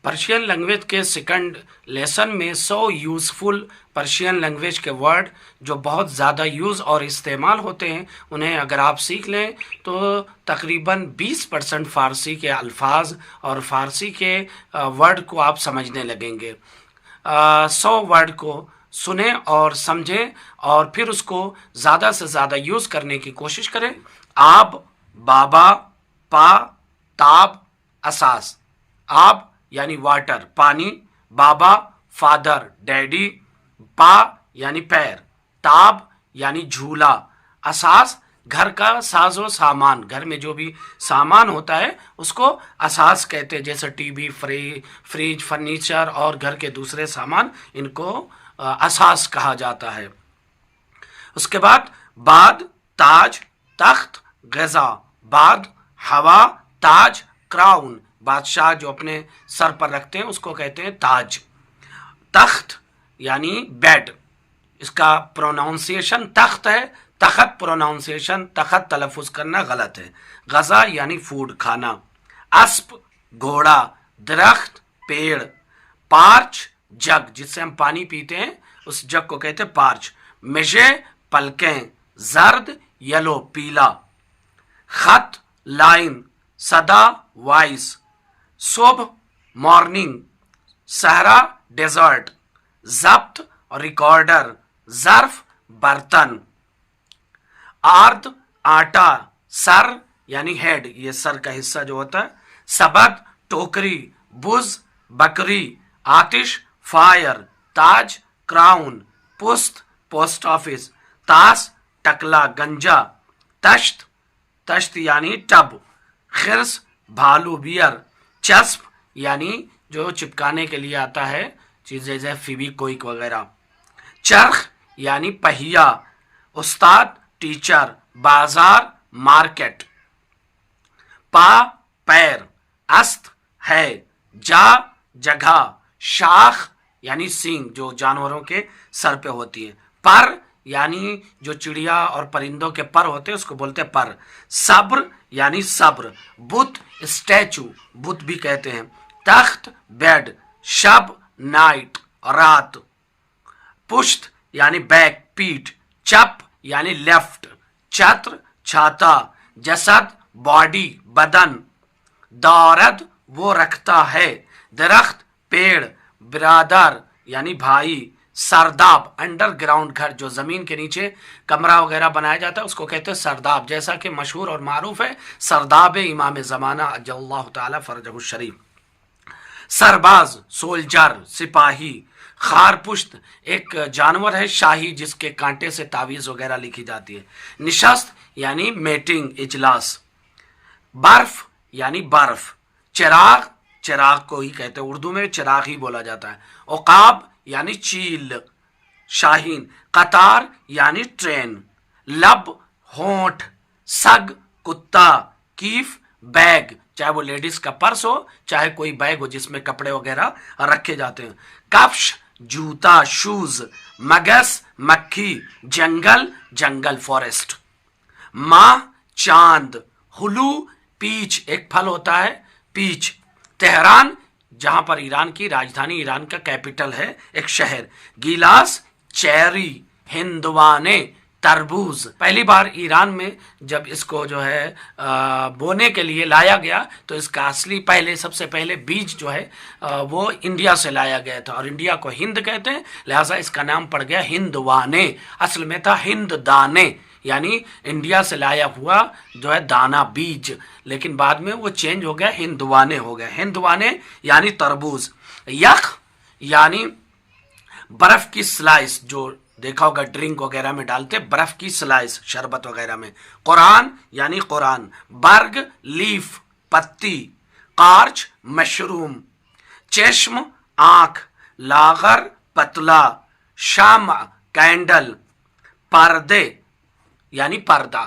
Persian language के second lesson में 100 useful Persian language के वर्ड जो बहुत ज़्यादा यूज़ और इस्तेमाल होते हैं, उन्हें अगर आप सीख लें तो तकरीबन 20% फ़ारसी के अल्फाज और फ़ारसी के वर्ड को आप समझने लगेंगे। 100 वर्ड को सुने और समझें और फिर उसको ज़्यादा से ज़्यादा यूज़ करने की कोशिश करें। आब, बाबा, पा, ताब, असास। आब यानी वाटर, पानी। बाबा फादर, डैडी। पा यानी पैर। ताब यानी झूला। असास घर का साजो सामान, घर में जो भी सामान होता है उसको असास कहते हैं, जैसे टीवी, फ्रिज, फर्नीचर और घर के दूसरे सामान, इनको असास कहा जाता है। उसके बाद ताज, तख्त, गजा। बाद हवा, ताज, क्राउन, बादशाह जो अपने सर पर रखते हैं उसको कहते हैं ताज। तख्त यानी बेड, इसका प्रोनाउंसिएशन तख्त है, तखत प्रोनाउंसिएशन तखत तलफ़ुज़ करना गलत है। गज़ा यानी फूड, खाना। अस्प घोड़ा, दरख्त पेड़। पार्च जग, जिससे हम पानी पीते हैं उस जग को कहते हैं पार्च। मिशे पलकें, जर्द येलो पीला। खत लाइन, सदा वॉइस। सुबह मॉर्निंग, सहरा डेजर्ट। जब्त रिकॉर्डर, ज़र्फ बर्तन। आर्द आटा, सर यानी हेड, ये सर का हिस्सा जो होता है। सबद टोकरी, बुज बकरी। आतिश फायर, ताज क्राउन। पुस्त पोस्ट ऑफिस। तास टकला, गंजा। तश्त, तश्त यानी टब। खिर्स भालू, बियर। चस्प यानी जो चिपकाने के लिए आता है चीज़ें जैसे फेविक्विक वगैरह। चरख यानी पहिया। उस्ताद टीचर। बाजार मार्केट। पा पैर। अस्त है। जा जगह। शाख यानी सींग, जो जानवरों के सर पे होती है। पर यानी जो चिड़िया और परिंदों के पर होते हैं उसको बोलते हैं पर। सब्र यानी सब्र। बुत स्टैचू, बुत भी कहते हैं। तख्त बेड। शब नाइट, रात। पुश्त यानी बैक, पीठ। चप यानी लेफ्ट। छत्र छाता। जसद बॉडी, बदन। दौरद वो रखता है। दरख्त पेड़। बिरादर यानी भाई। सरदाब अंडरग्राउंड घर, जो जमीन के नीचे कमरा वगैरह बनाया जाता है उसको कहते हैं सरदाब, जैसा कि मशहूर और मारूफ है सरदाब इमाम ज़माना अज्जलल्लाहु ताला फरजहु शरीफ। सरबाज सोल्जर, सिपाही। खारपुश्त एक जानवर है शाही जिसके कांटे से तावीज़ वगैरह लिखी जाती है। निशस्त यानी मीटिंग, इजलास। बर्फ यानी बर्फ। चिराग, चिराग को ही कहते हैं, उर्दू में चिराग ही बोला जाता है। उकाब यानी चील, शाहीन। कतार यानी ट्रेन। लब होंठ। सग कुत्ता। कीफ बैग, चाहे वो लेडीज का पर्स हो चाहे कोई बैग हो जिसमें कपड़े वगैरह रखे जाते हैं। कफ्श जूता, शूज। मगस मक्खी। जंगल, जंगल फॉरेस्ट। माह चांद। हुलू पीच, एक फल होता है पीच। तेहरान, जहां पर ईरान की राजधानी, ईरान का कैपिटल है, एक शहर। गिलास चेरी। हिंदवाने तरबूज। पहली बार ईरान में जब इसको जो है बोने के लिए लाया गया तो इसका असली सबसे पहले बीज जो है वो इंडिया से लाया गया था और इंडिया को हिंद कहते हैं, लिहाजा इसका नाम पड़ गया हिंदवाने। असल में था हिंद दाने, यानी इंडिया से लाया हुआ जो है दाना, बीज, लेकिन बाद में वो चेंज हो गया, हिंदवाने हो गया। हिंदवाने यानी तरबूज। यख यानी बर्फ की स्लाइस, जो देखा होगा ड्रिंक वगैरह में डालते, बर्फ की स्लाइस शरबत वगैरह में। कुरान यानी कुरान। बर्ग लीफ, पत्ती। कार्च मशरूम। चश्म आंख। लागर पतला। शाम कैंडल। पर्दे यानी पर्दा।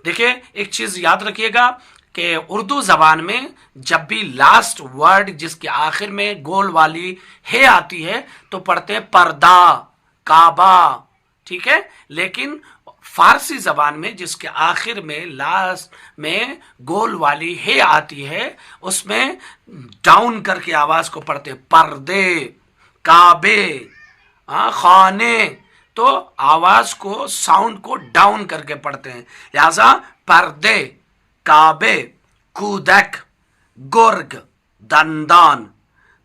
देखिए एक चीज याद रखिएगा कि उर्दू जबान में जब भी लास्ट वर्ड जिसके आखिर में गोल वाली है आती है तो पढ़ते हैं पर्दा, काबा, ठीक है। लेकिन फारसी जबान में जिसके आखिर में लास्ट में गोल वाली हे आती है, उसमें डाउन करके आवाज को पढ़ते, पर्दे, काबे, खाने, तो आवाज को, साउंड को डाउन करके पढ़ते हैं। लिहाजा पर्दे, काबे, कूदक, गुर्ग, दंदान।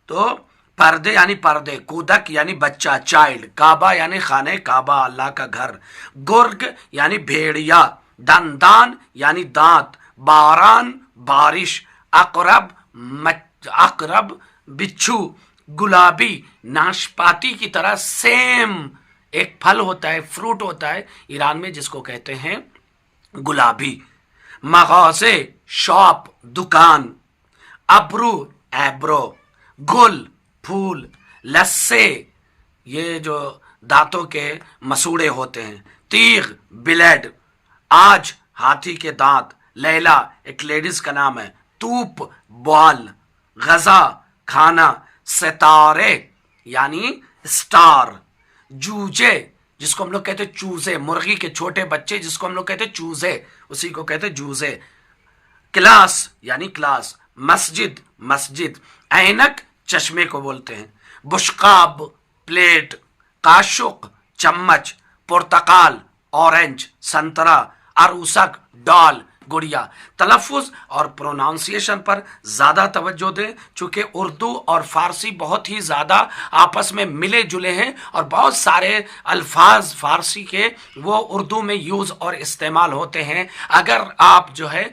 तो पर्दे यानी पर्दे, कूदक यानी बच्चा, चाइल्ड, काबा यानी खाने, काबा अल्लाह का घर, गुर्ग यानी भेड़िया, दंदान यानी दांत, बारान बारिश, अकरब अकरब बिच्छू, गुलाबी नाशपाती की तरह सेम एक फल होता है, फ्रूट होता है ईरान में जिसको कहते हैं गुलाबी, मगाज़े शॉप दुकान, अब्रू एब्रो, गुल फूल, लस्से ये जो दांतों के मसूड़े होते हैं, तीग ब्लेड, आज हाथी के दांत, लैला एक लेडीज का नाम है, तूप बॉल, गजा खाना, सितारे यानी स्टार, जूजे जिसको हम लोग कहते हैं चूजे, मुर्गी के छोटे बच्चे जिसको हम लोग कहते हैं चूजे, उसी को कहते हैं जूजे, क्लास यानी क्लास, मस्जिद मस्जिद, ऐनक चश्मे को बोलते हैं, बुशकाब प्लेट, काशुक चम्मच, पुर्तकाल ऑरेंज संतरा, अरूसक डॉल गुड़िया। तलफ़ुज़ और प्रोनाउंसिएशन पर ज़्यादा तवज्जो दें, चूँकि उर्दू और फ़ारसी बहुत ही ज़्यादा आपस में मिले जुले हैं और बहुत सारे अल्फाज फ़ारसी के वो उर्दू में यूज़ और इस्तेमाल होते हैं। अगर आप जो है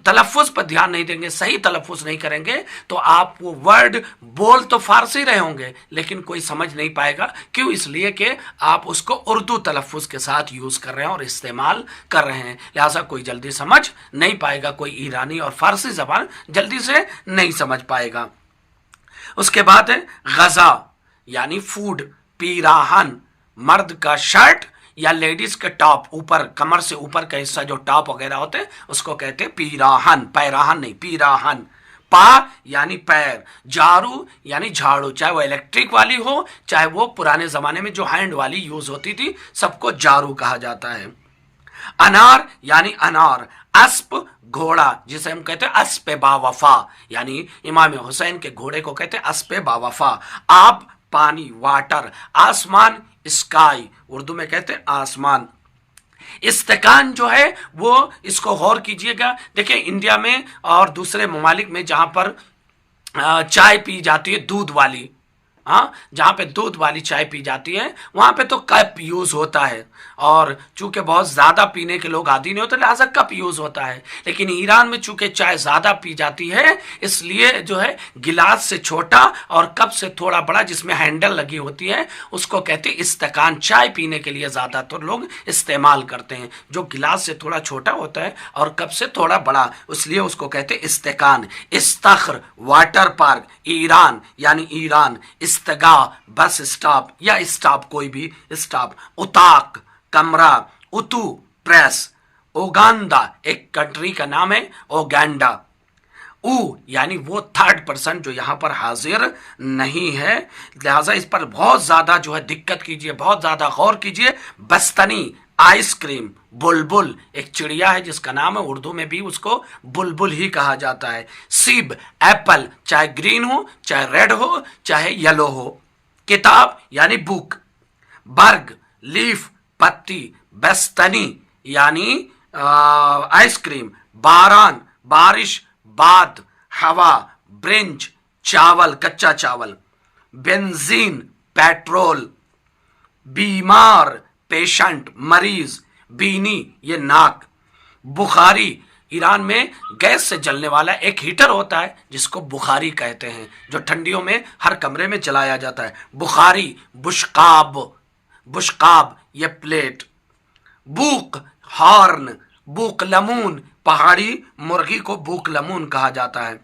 तलफ़ुज़ पर ध्यान नहीं देंगे, सही तलफ़ुज़ नहीं करेंगे, तो आप वो वर्ड बोल तो फ़ारसी रहे होंगे लेकिन कोई समझ नहीं पाएगा। क्यों? इसलिए कि आप उसको उर्दू तलफ़ुज़ के साथ यूज़ कर रहे हैं और इस्तेमाल कर रहे हैं, लिहाजा कोई जल्दी समझ नहीं पाएगा, कोई ईरानी और फारसी जबान जल्दी से नहीं समझ पाएगा। उसके बाद है गजा यानी फूड, पीराहन मर्द का शर्ट या लेडीज का टॉप, ऊपर कमर से ऊपर का हिस्सा जो टॉप वगैरह होते हैं उसको कहते हैं पीराहन, पैराहन नहीं पीराहन। पा यानी पैर, झाड़ू यानी झाड़ू, चाहे वो इलेक्ट्रिक वाली हो चाहे वो पुराने जमाने में जो हैंड वाली यूज होती थी, सबको झाड़ू कहा जाता है। अनार यानी अनार, अस्प घोड़ा जिसे हम कहते हैं अस्पे बावफा, यानी इमाम हुसैन के घोड़े को कहते हैं अस्पे बावफा। आब पानी वाटर, आसमान स्काई, उर्दू में कहते हैं आसमान। इस्तेकान जो है वो, इसको गौर कीजिएगा, देखिए इंडिया में और दूसरे ममालिक में जहां पर चाय पी जाती है दूध वाली, हाँ, जहाँ पे दूध वाली चाय पी जाती है वहाँ पे तो कप यूज़ होता है, और चूंकि बहुत ज़्यादा पीने के लोग आदी नहीं होते लिहाजा कप यूज़ होता है। लेकिन ईरान में चूंकि चाय ज़्यादा पी जाती है इसलिए जो है गिलास से छोटा और कप से थोड़ा बड़ा जिसमें हैंडल लगी होती है उसको कहते हैं इस्तेकान। चाय पीने के लिए ज़्यादातर लोग इस्तेमाल करते हैं, जो गिलास से थोड़ा छोटा होता है और कप से थोड़ा बड़ा, इसलिए उसको कहते हैं इस्तेकान। इस्तखर वाटर पार्क, ईरान यानी ईरान, इस्तगा बस स्टॉप या स्टॉप कोई भी स्टॉप, उताक कमरा, उतू प्रेस, ओगांडा एक कंट्री का नाम है ओगांडा। ऊ यानी वो थर्ड पर्सन जो यहाँ पर हाजिर नहीं है, लिहाजा इस पर बहुत ज्यादा जो है दिक्कत कीजिए, बहुत ज्यादा गौर कीजिए। बस्तनी आइसक्रीम, बुलबुल एक चिड़िया है जिसका नाम है, उर्दू में भी उसको बुलबुल ही कहा जाता है। सीब एप्पल, चाहे ग्रीन हो चाहे रेड हो चाहे येलो हो। किताब यानी बुक। बर्ग लीफ पत्ती, बस्तनी यानी आइसक्रीम, बारान बारिश, बाद हवा, ब्रिंज चावल कच्चा चावल, बेंजीन पेट्रोल, बीमार पेशेंट मरीज, बीनी ये नाक। बुखारी ईरान में गैस से जलने वाला एक हीटर होता है जिसको बुखारी कहते हैं, जो ठंडियों में हर कमरे में जलाया जाता है। बुखारी बुशकाब, बुशकाब ये प्लेट। बूक हॉर्न, बूक लमून पहाड़ी मुर्गी को बूक लमून कहा जाता है।